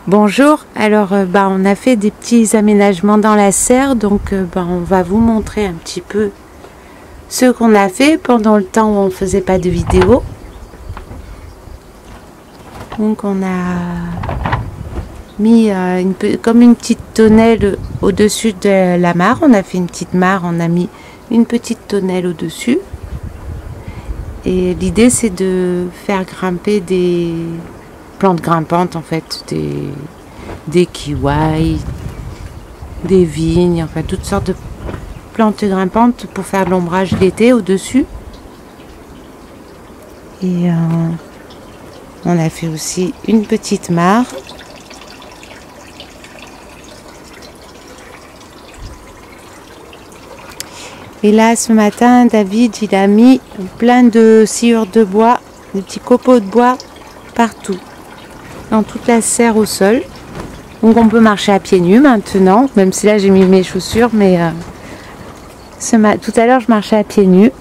Bonjour, alors on a fait des petits aménagements dans la serre, donc on va vous montrer un petit peu ce qu'on a fait pendant le temps où on ne faisait pas de vidéo. Donc on a mis comme une petite tonnelle au-dessus de la mare, on a fait une petite mare, on a mis une petite tonnelle au-dessus. Et l'idée c'est de faire grimper des plantes grimpantes en fait, des kiwis, des vignes, enfin toutes sortes de plantes grimpantes pour faire de l'ombrage l'été au-dessus. Et on a fait aussi une petite mare. Et là, ce matin, David, il a mis plein de sciures de bois, des petits copeaux de bois partout, dans toute la serre au sol. Donc on peut marcher à pieds nus maintenant, même si là j'ai mis mes chaussures, mais tout à l'heure je marchais à pieds nus.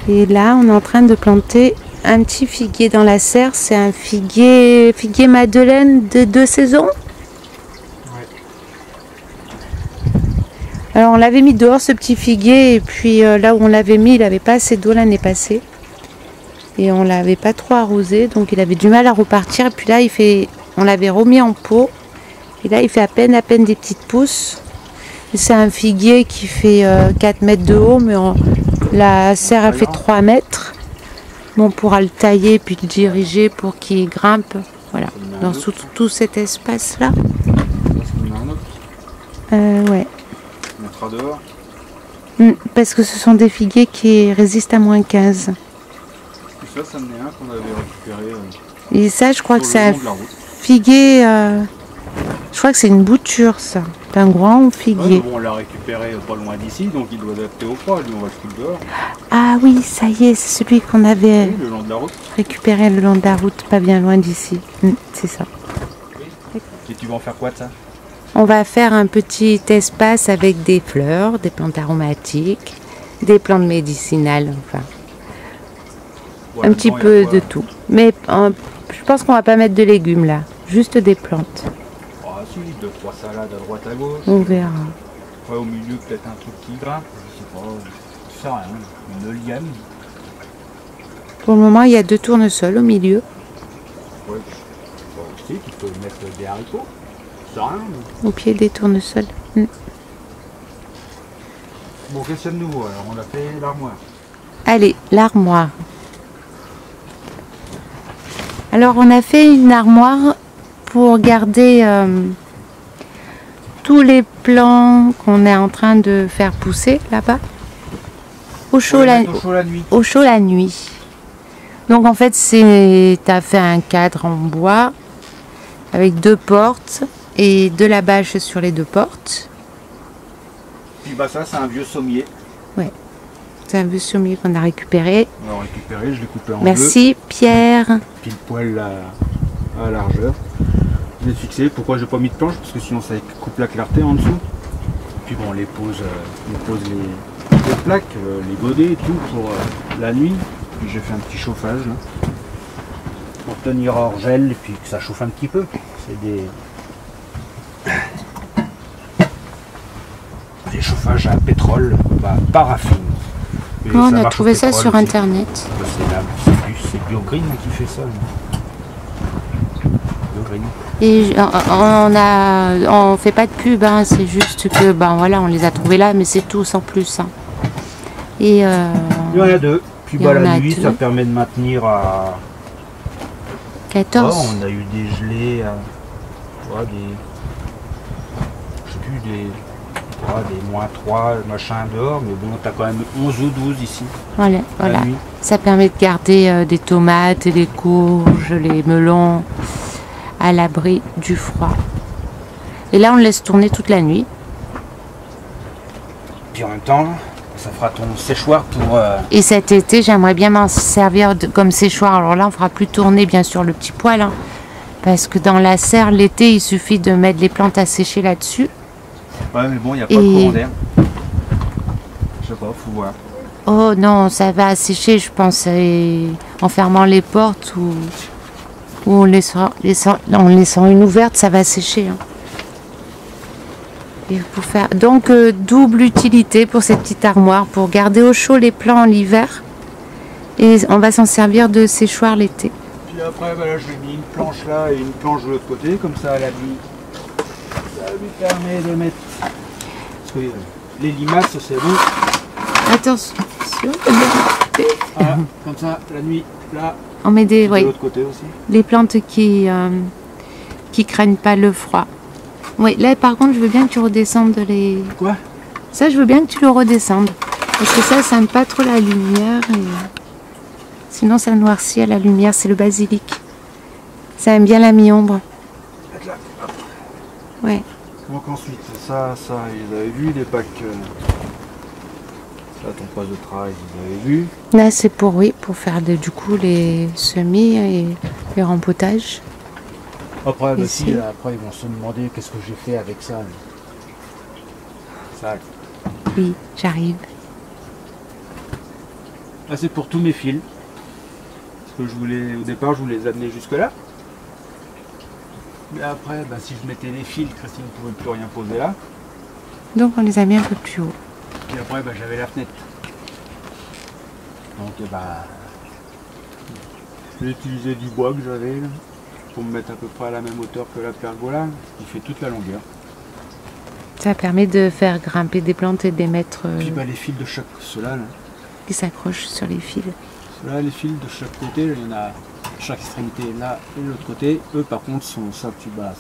Et là, on est en train de planter un petit figuier dans la serre. C'est un figuier Madeleine de 2 saisons. Alors on l'avait mis dehors ce petit figuier, et puis là où on l'avait mis, il n'avait pas assez d'eau l'année passée. Et on l'avait pas trop arrosé, donc il avait du mal à repartir. Et puis là, on l'avait remis en pot. Et là, il fait à peine des petites pousses. C'est un figuier qui fait 4 mètres de haut, mais la serre elle fait 3 mètres. Bon, on pourra le tailler puis le diriger pour qu'il grimpe. Voilà, dans tout cet espace-là. Ouais. On mettra dehors. Parce que ce sont des figuiers qui résistent à -15. Et ça en est un qu'on avait récupéré. Et ça, je crois que c'est un figuier. Je crois que c'est une bouture, ça. C'est un grand figuier. Ouais, bon, on l'a récupéré pas loin d'ici, donc il doit adapter au froid. Lui, on va le foutre dehors. Ah oui, ça y est, c'est celui qu'on avait Oui, le long de la route. récupéré le long de la route, pas bien loin d'ici. C'est ça. Et tu vas en faire quoi de ça? On va faire un petit espace avec des fleurs, des plantes aromatiques, des plantes médicinales, enfin. Ouais, un petit peu de tout. Mais je pense qu'on va pas mettre de légumes là, juste des plantes. Ah si, 2-3 salades à droite à gauche. On verra. Ouais, au milieu peut-être un truc qui grimpe, je sais pas, je sais rien, une liane. Pour le moment, il y a 2 tournesols au milieu. Ouais, aussi, tu peux mettre des haricots. Rien, mais... Au pied des tournesols. Bon, qu'est-ce qu'il y a de nouveau alors? On a fait l'armoire. Allez, l'armoire. Alors, on a fait une armoire pour garder tous les plants qu'on est en train de faire pousser là-bas au chaud, au chaud la nuit. Donc, en fait, tu as fait un cadre en bois avec 2 portes. Et de la bâche sur les 2 portes. Puis bah ça c'est un vieux sommier. Ouais. C'est un vieux sommier qu'on a récupéré. On l'a récupéré, je l'ai coupé en 2. Merci Pierre. Pile poil à largeur. Je l'ai fixé. Pourquoi j'ai pas mis de planche? Parce que sinon ça coupe la clarté en dessous. Puis bon on les pose, les plaques, les godets et tout pour la nuit. Puis j'ai fait un petit chauffage là. Pour tenir hors gel et puis que ça chauffe un petit peu. C'est des chauffages à pétrole, paraffine. On a trouvé ça sur internet. C'est BioGreen qui fait ça. BioGreen. Et on fait pas de pub, hein, c'est juste que voilà, on les a trouvés là, mais c'est tout sans plus. Hein. Et il y en a 2. Puis la nuit, ça permet de maintenir à 14. Oh, on a eu des gelées, des -3, machin dehors, mais bon, t'as quand même 11 ou 12 ici. Voilà. Ça permet de garder des tomates, des courges, les melons à l'abri du froid. Et là, on le laisse tourner toute la nuit. Puis en même temps, ça fera ton séchoir pour... Et cet été, j'aimerais bien m'en servir comme séchoir. Alors là, on fera plus tourner, bien sûr, le petit poêle. Hein, parce que dans la serre, l'été, il suffit de mettre les plantes à sécher là-dessus. Ouais, mais bon, il n'y a pas de courant d'air. Je sais pas, faut voir. Oh non, ça va sécher, je pense, en fermant les portes ou... Ou en laissant une ouverte, ça va sécher. Hein. Et pour faire... Donc double utilité pour cette petite armoire, pour garder au chaud les plants l'hiver. Et on va s'en servir de séchoir l'été. Puis après, voilà, je lui ai mis une planche là et une planche de l'autre côté, comme ça, ça lui permet de mettre... Parce que les limaces, c'est bon. Attention, Voilà, comme ça, la nuit, là, on met des, de l'autre côté aussi. les plantes qui craignent pas le froid. Oui, là par contre, je veux bien que tu redescendes les... Quoi? Ça, je veux bien que tu le redescendes. Parce que ça n'aime pas trop la lumière. Et... Sinon, ça noircit à la lumière. C'est le basilic. Ça aime bien la mi-ombre. Ouais. Donc ensuite, ça, ils avaient vu, les packs... Ça, ton poste de travail, ils avaient vu. Là, c'est pour, oui, pour faire du coup les semis et les rempotages. Après, bah, Ici. après, ils vont se demander qu'est-ce que j'ai fait avec ça. Ça. Oui, j'arrive. Là, c'est pour tous mes fils. Parce que je voulais, au départ, je voulais les amener jusque là. Mais après, bah, si je mettais les fils, Christine ne pouvait plus rien poser là. Donc, on les a mis un peu plus haut. Puis après, bah, j'avais la fenêtre. Donc, bah, j'ai utilisé du bois que j'avais là, pour me mettre à peu près à la même hauteur que la pergola, qui fait toute la longueur. Ça permet de faire grimper des plantes et de les mettre Puis bah, les fils de chaque, ceux-là, là. qui s'accrochent sur les fils. Ceux-là, les fils de chaque côté, là, il y en a à chaque extrémité là et de l'autre côté. Eux, par contre, ça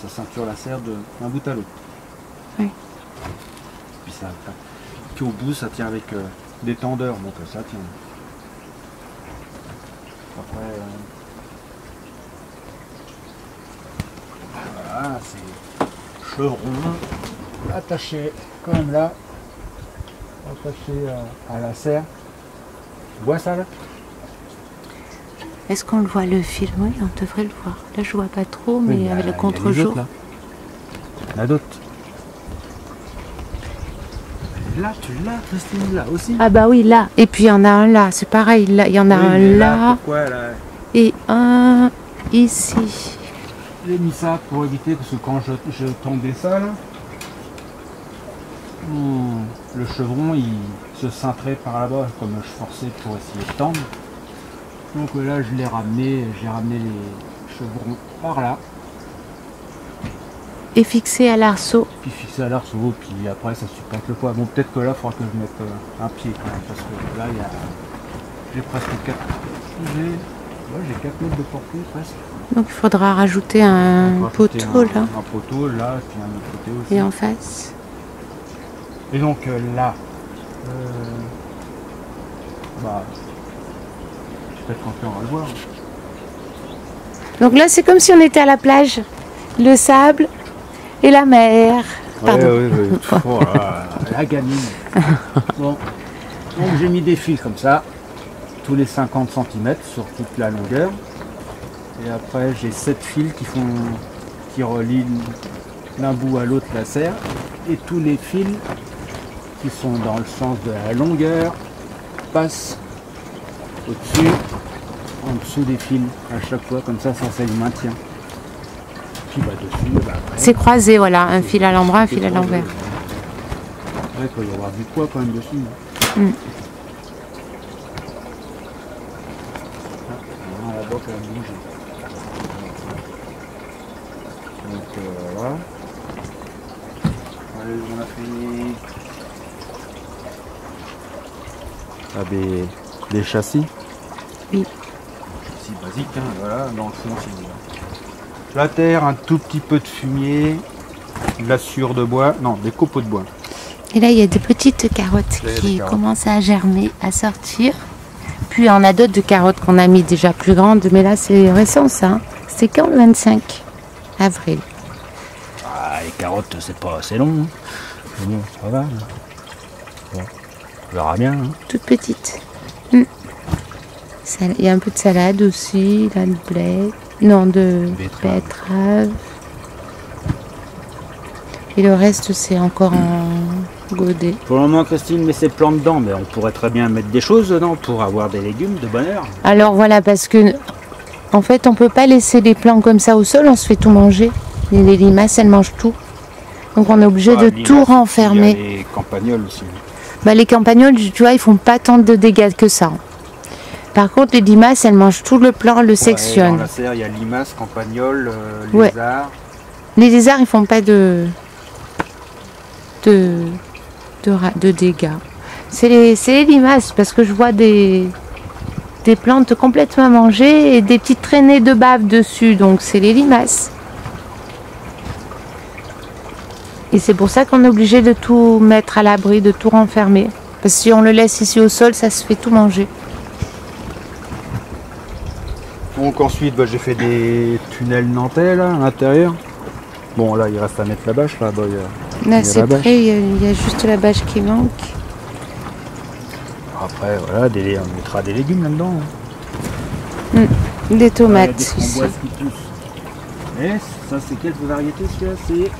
ceinture la serre d'un bout à l'autre. Oui. Puis ça, puis au bout, ça tient avec des tendeurs, donc ça tient. Après, voilà, c'est chevron attaché comme là, attaché à la serre. Tu vois ça là? Est-ce qu'on le voit le fil? Oui, on devrait le voir. Là, je vois pas trop, mais Oui, avec le il y a les contre-jour. autres, là. La d'autres. Là, tu l'as, Christine, là aussi. Ah bah oui, là. Et puis il y en a un là. C'est pareil, là. Il y en a Oui, un mais là pourquoi là? et un ici. J'ai mis ça pour éviter, parce que quand je tendais ça là, le chevron il se cintrait par là-bas, comme je forçais pour essayer de tendre. Donc là je l'ai ramené, j'ai ramené les chevrons par là, Et fixé à l'arceau. puis fixé à l'arceau, puis après ça supporte le poids. Bon, peut-être que là il faudra que je mette un pied quand même, parce que là j'ai presque 4 4 mètres de portée presque. Donc il faudra rajouter un On va rajouter poteau là. un poteau là, puis un autre côté aussi. Et en face. Et donc là, bah, peut-être qu'en on va le voir. Donc là, c'est comme si on était à la plage. Le sable et la mer. Pardon. Oui. Oh là, la gamine. Bon, donc j'ai mis des fils comme ça, tous les 50 cm sur toute la longueur. Et après, j'ai 7 fils qui relient d'un bout à l'autre la serre. Et tous les fils qui sont dans le sens de la longueur passent au-dessus, en dessous des fils à chaque fois, comme ça c'est le maintien. Puis bah dessus, bah, après, C'est croisé, voilà. Un fil à l'endroit, un fil à l'envers. Après, il peut y avoir du poids quand même dessus. Mm. Ah, la boîte elle a bougé. Donc voilà. Allez, on a fini. Ah, des châssis. Oui. Châssis basique, hein, voilà, dans le fond c'est la terre, un tout petit peu de fumier, de la sciure de bois, non, des copeaux de bois. Et là, il y a des petites carottes Là, il y a qui des carottes. commencent à germer, à sortir. Puis on a d'autres de carottes qu'on a mis déjà plus grandes, mais là c'est récent ça. Hein. C'est quand le 25 avril. Ah, les carottes, c'est pas assez long. Hein. Mais bon, ça va. Hein. Bon, on verra bien. Hein. Toutes petites. Mm. Il y a un peu de salade aussi, là de blé. Non, de betterave. Et le reste c'est encore en godet. Pour le moment, Christine met ses plants dedans, mais on pourrait très bien mettre des choses dedans pour avoir des légumes de bonne heure. Alors voilà, parce que En fait, on peut pas laisser les plants comme ça au sol, on se fait tout manger. Et les limaces, elles mangent tout. Donc on est obligé de tout renfermer. Il y a les campagnols aussi. Bah, les campagnols, tu vois, ils font pas tant de dégâts que ça. Par contre, les limaces, elles mangent tout le plant, elles le sectionnent. Dans la serre, il y a limaces, campagnols, Ouais. lézards. Les lézards, ils font pas de dégâts. C'est les limaces, parce que je vois des plantes complètement mangées et des petites traînées de bave dessus, donc c'est les limaces. Et c'est pour ça qu'on est obligé de tout mettre à l'abri, de tout renfermer. Parce que si on le laisse ici au sol, ça se fait tout manger. Donc ensuite, bah, j'ai fait des tunnels nantais là, à l'intérieur. Bon, là, il reste à mettre la bâche. Là, bah, il y Là, a c'est la bâche. prêt, il y a juste la bâche qui manque. Après, voilà, on mettra des légumes là-dedans. Hein. Des tomates Des ici. framboises qui poussent. Et ça, c'est quelle variété celui-là? C'est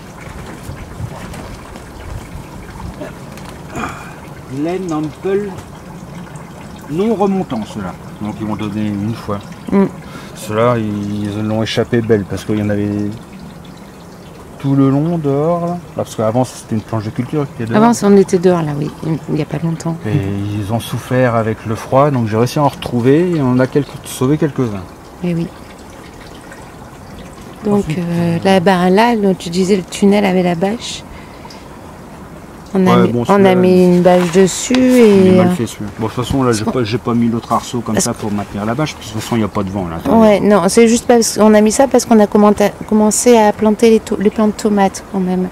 Glen Ample non remontant, ceux-là. Donc ils vont donner une fois. Ceux-là, ils l'ont échappé belle parce qu'il y en avait tout le long dehors. Là. Parce qu'avant, c'était une planche de culture qui était dehors. Avant, on était dehors là, oui, il n'y a pas longtemps. Et ils ont souffert avec le froid, donc j'ai réussi à en retrouver et on a sauvé quelques-uns. Eh oui. Donc là, tu disais le tunnel avait la bâche. On a mis une bâche dessus Il et. est mal fait celui-là. Bon, de toute façon, là, j'ai pas mis l'autre arceau comme ça pour maintenir la bâche, parce que de toute façon, il n'y a pas de vent là. Ouais, non, c'est juste parce qu'on a mis ça parce qu'on a commencé à planter les plants de tomates quand même.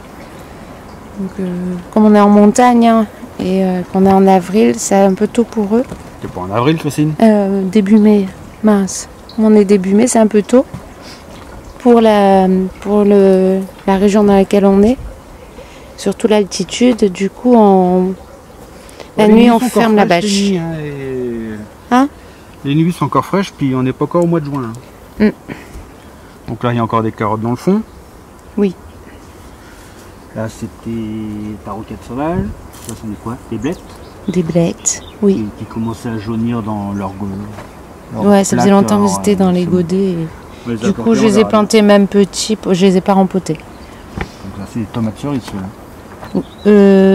Donc, comme on est en montagne hein, et qu'on est en avril, c'est un peu tôt pour eux. T'es pas en avril, Christine? Début mai, mince. On est début mai, c'est un peu tôt pour la région dans laquelle on est. Surtout l'altitude, du coup, la nuit, on ferme la bâche. Les nuits, les nuits sont encore fraîches, puis on n'est pas encore au mois de juin. Donc là, il y a encore des carottes dans le fond. Oui. Là, c'était ta roquette sauvage. Ça, c'est quoi? Des blettes? Des blettes, oui. Qui commençaient à jaunir dans leur goût. Ouais, ça faisait longtemps que c'était dans les godets. Du coup, je les ai plantés même petits, je les ai pas rempotés. Donc là, c'est des tomates cerises, ceux-là.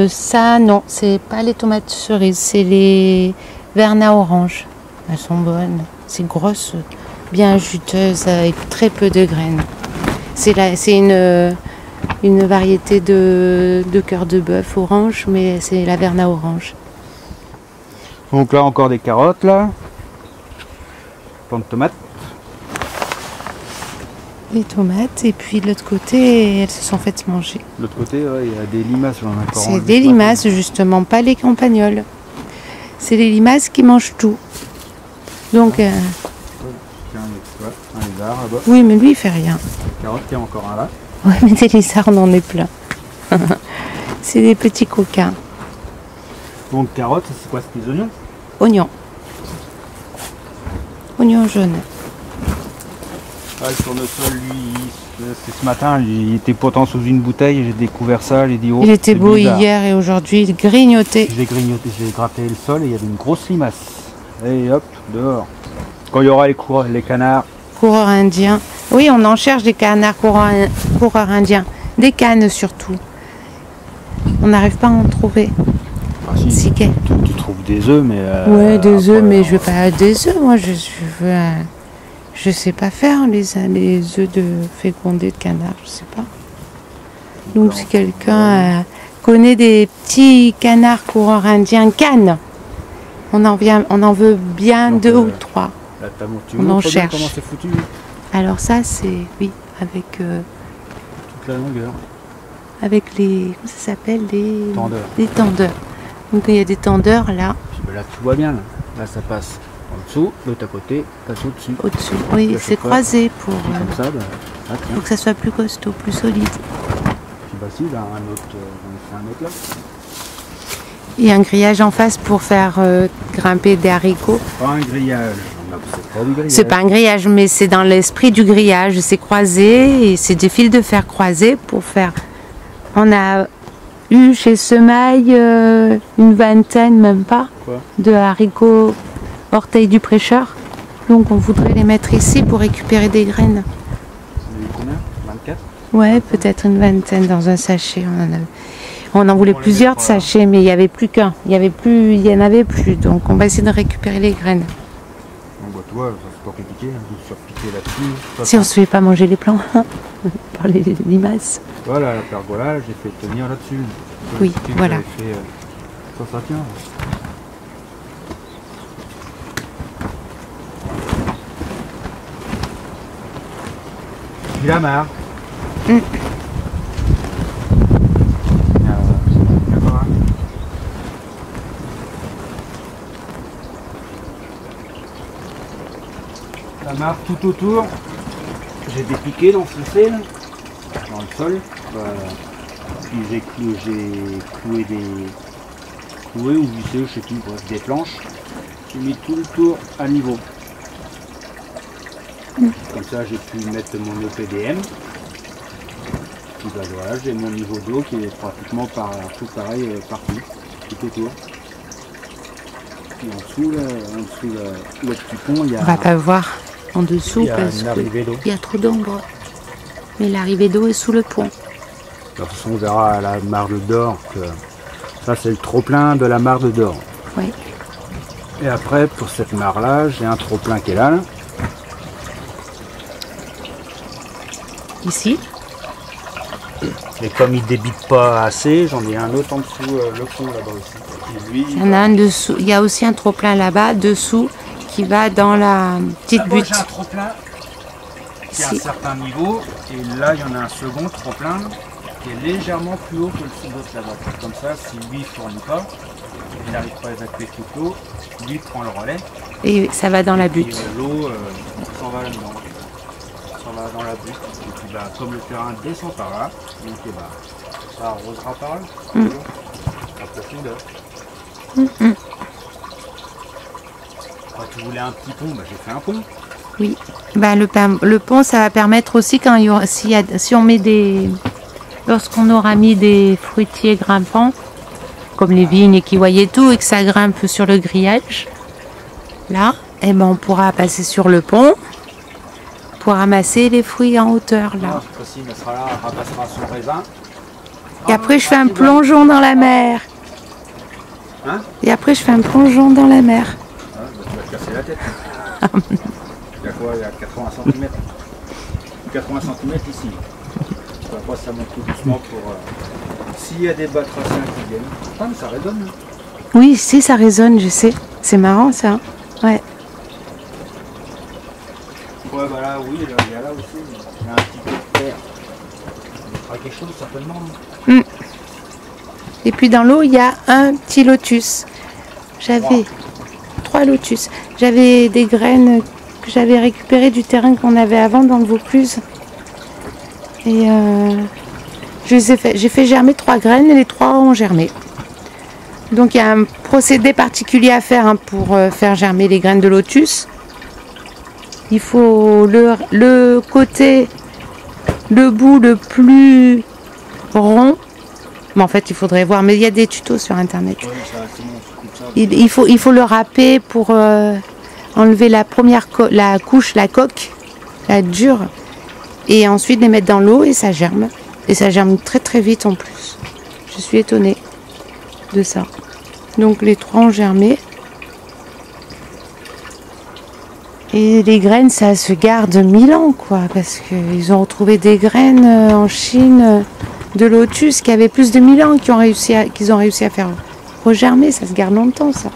Ça, non, c'est pas les tomates cerises, c'est les verna orange. Elles sont bonnes. C'est grosse, bien juteuse, avec très peu de graines. C'est une variété de cœur de bœuf orange, mais c'est la verna orange. Donc là, encore des carottes, là. Plein de tomates. Les tomates, et puis de l'autre côté, elles se sont faites manger. De l'autre côté, ouais, il y a des limaces. C'est des limaces, justement, pas les campagnols. C'est les limaces qui mangent tout. Donc, Tiens, un lézard là-bas. oui, mais lui, il fait rien. Carotte, il y a encore un là. Ouais, mais des lézards, on en est plein. C'est des petits coquins. Donc carottes, c'est quoi? C'est des oignons? Oignons. Oignons jaunes. Ah, le tournesol, lui, c'est ce matin, il était pourtant sous une bouteille, j'ai découvert ça, j'ai dit oh, Il était c'est beau bizarre. hier et aujourd'hui, il grignotait. J'ai grignoté, j'ai gratté le sol et il y avait une grosse limace. Et hop, dehors. Quand il y aura les canards. Coureurs indiens. Oui, on en cherche des canards coureurs indiens. Des cannes surtout. On n'arrive pas à en trouver. Ah, si, Si, tu trouves des œufs, mais... ouais, des après, œufs, mais je veux pas des œufs. Moi, je sais pas faire les œufs de fécondés de canard, je sais pas. Donc si quelqu'un connaît des petits canards coureurs indiens cannes, on en veut bien donc, 2 ou 3. Là, tu On en montres bien cherche. comment c'est foutu? Alors ça c'est, oui, avec Toute la longueur. avec les, comment ça s'appelle, Tendeurs. les tendeurs. Donc il y a des tendeurs là, Puis, ben, là, tout va bien. Là, ça passe en dessous, l'autre à côté passe au-dessus. au-dessus. Oui, Le c'est chauffeur. croisé pour Comme ça, ben, là, tiens. que ça soit plus costaud, plus solide. Puis bah si, là, un autre, j'en ai fait un autre là. Il y a un grillage en face pour faire grimper des haricots. Pas un grillage. Non, c'est pas du grillage. C'est pas un grillage, mais c'est dans l'esprit du grillage. C'est croisé et c'est des fils de fer croisés pour faire. On a eu chez Semaille une vingtaine, même pas, Quoi? de haricots orteils du prêcheur. Donc on voudrait les mettre ici pour récupérer des graines. Combien? 24? Ouais, peut-être une vingtaine dans un sachet. On en voulait plusieurs de sachets, mais il n'y avait plus qu'un. Il y en avait plus. Donc on va essayer de récupérer les graines. On voit toi, c'est pas compliqué, de se repiquer là-dessus. Si on se fait pas manger les plants par les limaces. Voilà, la pergola, j'ai fait tenir là-dessus. Oui, voilà. Ça tient. J'ai la marre. La marre tout autour. J'ai des piquets d'enfoncer dans le sol. Puis j'ai cloué ou vissé, je sais plus, bref, des planches. J'ai mis tout le tour à niveau. Comme ça j'ai pu mettre mon EPDM. Puis bah, voilà, j'ai mon niveau d'eau qui est pratiquement tout pareil partout, tout autour. Puis en dessous, le petit pont, il y a... On va pas voir en dessous parce qu'il y a trop d'ombre. Mais l'arrivée d'eau est sous le pont. De toute façon, on verra à la mare de Dor que ça c'est le trop-plein de la mare de Dor. Oui. Et après, pour cette mare-là, j'ai un trop-plein qui est là. Ici. Et comme il débite pas assez, j'en ai un autre en dessous, le fond là-bas aussi. Lui, il y en a un dessous. Il y a aussi un trop-plein là-bas, dessous, qui va dans la petite butte. J'ai un trop-plein qui est à un certain niveau. Et là, il y en a un second trop-plein qui est légèrement plus haut que le l'autre là-bas. Comme ça, si lui ne fournit pas, il n'arrive pas à évacuer toute l'eau, lui prend le relais. Et ça va dans la butte. L'eau s'en va là-dedans. Ça va dans la butte. Et puis bah, comme le terrain descend par là, donc bah, ça arrosera par là. À profondeur. Quand tu voulais un petit pont, bah, j'ai fait un pont. Oui. Bah, le pont, ça va permettre aussi quand il y aura, si on met des... Lorsqu'on aura mis des fruitiers grimpants, comme les vignes et kiwis et tout, et que ça grimpe sur le grillage, là, eh ben, on pourra passer sur le pont pour ramasser les fruits en hauteur, là. Cette fois-ci, là, ramassera son raisin. Et après, je fais un plongeon dans la mer. Hein? Et après, je fais un plongeon dans la mer. Ah, bah, tu vas te casser la tête. Il y a quoi? Il y a 80 cm. 80 cm ici. Après, ça monte tout doucement pour... S'il y a des batraciens qui viennent. Ah, mais ça résonne. Oui, si, ça résonne, je sais. C'est marrant, ça. Ouais. Ouais, bah là, oui, là, il y a là aussi. Il y a un petit peu de terre. Il y aura quelque chose, certainement. Et puis dans l'eau, il y a un petit lotus. J'avais 3 lotus. J'avais des graines que j'avais récupérées du terrain qu'on avait avant dans le Vaucluse. Et j'ai fait germer 3 graines et les 3 ont germé. Donc il y a un procédé particulier à faire pour faire germer les graines de lotus. Il faut le bout le plus rond. Mais en fait, il faudrait voir. Mais il y a des tutos sur internet. Ouais, ça, il faut le râper pour enlever la première couche, la coque, la dure. Et ensuite les mettre dans l'eau et ça germe. Et ça germe très très vite en plus. Je suis étonnée de ça. Donc les 3 ont germé. Et les graines, ça se garde 1000 ans, quoi. Parce qu'ils ont retrouvé des graines en Chine de lotus qui avaient plus de 1000 ans qu'ils ont réussi à faire regermer. Ça se garde longtemps, ça.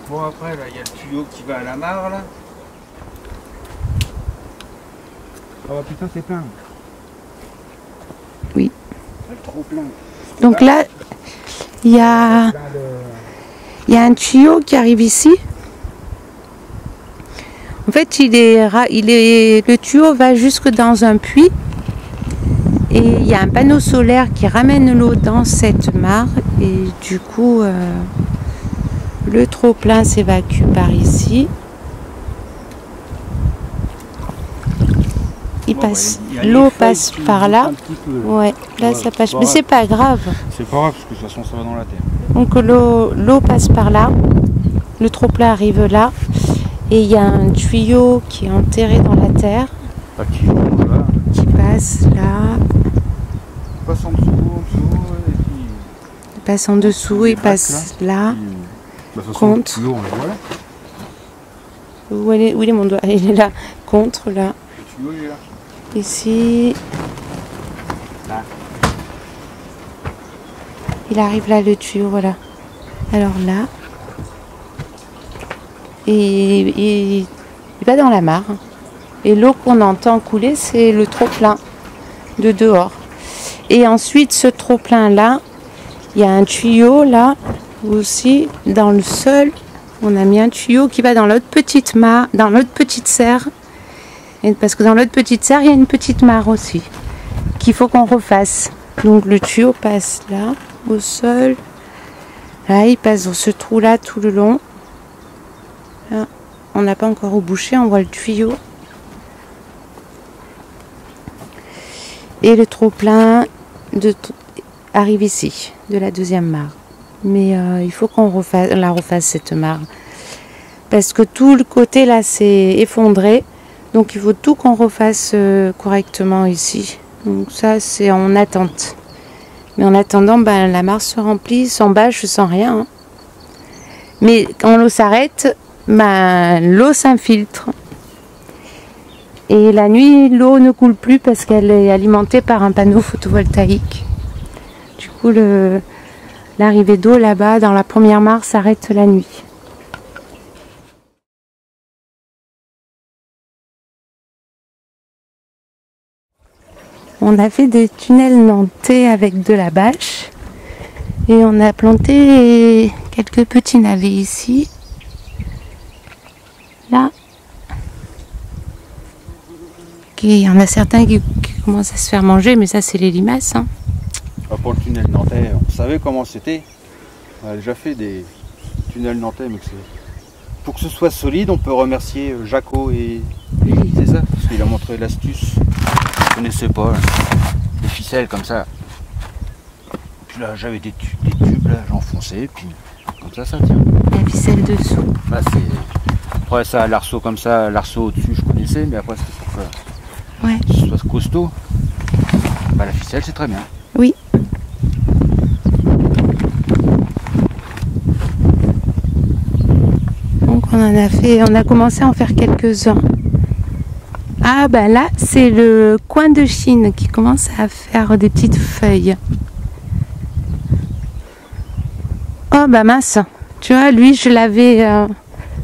Bon, après, là, il y a le tuyau qui va à la mare, là. Oh putain, c'est plein. Oui. C'est trop plein. Donc là, il y a un tuyau qui arrive ici. En fait, le tuyau va jusque dans un puits. Et il y a un panneau solaire qui ramène l'eau dans cette mare. Et du coup, le trop-plein s'évacue par ici. L'eau passe par là. Ouais, là ça passe. Mais c'est pas grave. C'est pas grave parce que de toute façon ça va dans la terre. Donc l'eau passe par là. Le trop-plein arrive là. Et il y a un tuyau qui est enterré dans la terre. Pas qui longe là. Qui passe là. Il passe en dessous, et puis... Il passe en dessous, il passe là. Contre. Le tuyau, on le voit là. Où il est mon doigt? Il est là. Contre, là. Le tuyau, il est là. Ici. Là. Il arrive là, le tuyau, voilà. Alors là. Et il va dans la mare. Et l'eau qu'on entend couler, c'est le trop-plein de dehors. Et ensuite, ce trop-plein là, il y a un tuyau là aussi dans le sol. On a mis un tuyau qui va dans l'autre petite mare, dans l'autre petite serre. Et parce que dans l'autre petite serre, il y a une petite mare aussi qu'il faut qu'on refasse. Donc le tuyau passe là, au sol. Là, il passe dans ce trou là tout le long. Là, on n'a pas encore rebouché, on voit le tuyau. Et le trop-plein arrive ici, de la deuxième mare. Mais il faut qu'on la refasse cette mare. Parce que tout le côté là s'est effondré. Donc il faut tout qu'on refasse correctement ici. Donc ça c'est en attente. Mais en attendant, ben, la mare se remplit. Sans bâche, sans rien. Hein. Mais quand l'eau s'arrête, ben, l'eau s'infiltre. Et la nuit, l'eau ne coule plus parce qu'elle est alimentée par un panneau photovoltaïque. Du coup, l'arrivée d'eau là-bas, dans la première mare, s'arrête la nuit. On a fait des tunnels nantais avec de la bâche. Et on a planté quelques petits navets ici. Là. Il y en a certains qui commencent à se faire manger, mais ça c'est les limaces. Hein. Pour le tunnel nantais, on savait comment c'était. On a déjà fait des tunnels nantais, mais pour que ce soit solide, on peut remercier Jaco et c'est ça, parce qu'il a montré l'astuce. Je ne connaissais pas, des ficelles comme ça. Puis là j'avais des tubes, là j'enfonçais, puis comme ça tient. La ficelle dessous. Bah, après ça, l'arceau comme ça, l'arceau au-dessus je connaissais, mais après c'était pour que ce soit costaud. Bah, la ficelle c'est très bien. Oui. Donc on a commencé à en faire quelques-uns. Ah bah là c'est le coin de Chine qui commence à faire des petites feuilles. Oh bah mince, tu vois lui je l'avais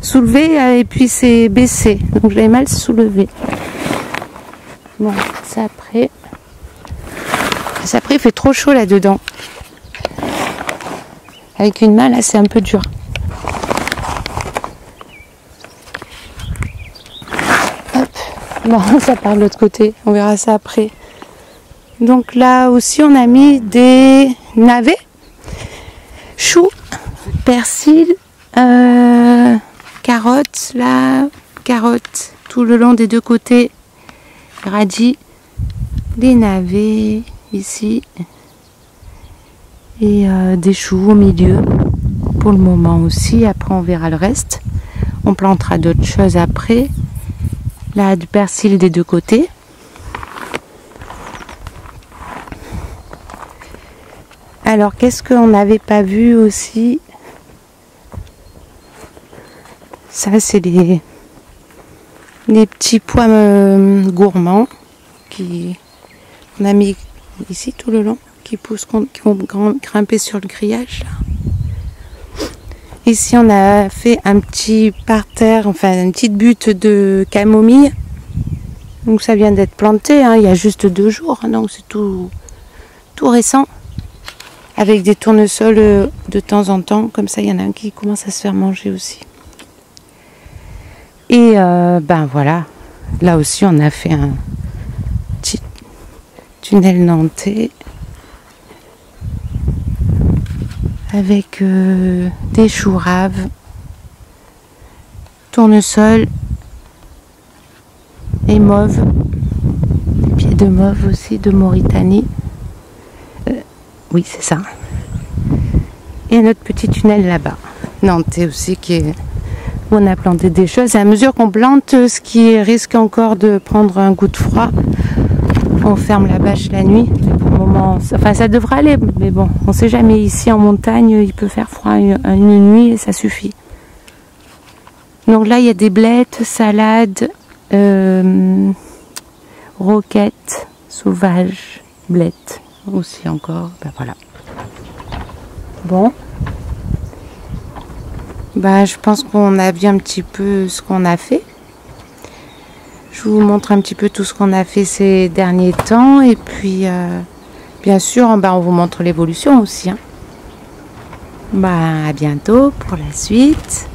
soulevé et puis c'est baissé, donc je l'avais mal soulevé. Bon, ça après il fait trop chaud là-dedans. Avec une main là c'est un peu dur. Hop, bon ça part de l'autre côté, on verra ça après. Donc là aussi on a mis des navets, choux, persil, carottes là, carottes tout le long des deux côtés. Radis, des navets ici et des choux au milieu pour le moment aussi. Après on verra le reste, on plantera d'autres choses après. Là du persil des deux côtés. Alors qu'est-ce qu'on n'avait pas vu aussi? Ça c'est des petits pois gourmands qu'on a mis ici tout le long, qui vont grimper sur le grillage. Là. Ici on a fait un petit parterre, enfin une petite butte de camomille. Donc ça vient d'être planté, hein, il y a juste 2 jours, hein, donc c'est tout récent. Avec des tournesols de temps en temps, comme ça il y en a un qui commence à se faire manger aussi. Et ben voilà, là aussi on a fait un petit tunnel nantais avec des choux raves, tournesol et mauve, des pieds de mauve aussi de Mauritanie. Oui c'est ça. Et un autre petit tunnel là-bas, nantais aussi qui est On a planté des choses. Et à mesure qu'on plante, ce qui risque encore de prendre un coup de froid, on ferme la bâche la nuit. Pour le moment, enfin ça devrait aller, mais bon, on sait jamais. Ici en montagne, il peut faire froid une nuit et ça suffit. Donc là, il y a des blettes, salades, roquettes, sauvages, blettes aussi encore. Ben voilà. Bon. Ben, je pense qu'on a vu un petit peu ce qu'on a fait. Je vous montre un petit peu tout ce qu'on a fait ces derniers temps. Et puis, bien sûr, ben, on vous montre l'évolution aussi. Hein. Ben, à bientôt pour la suite.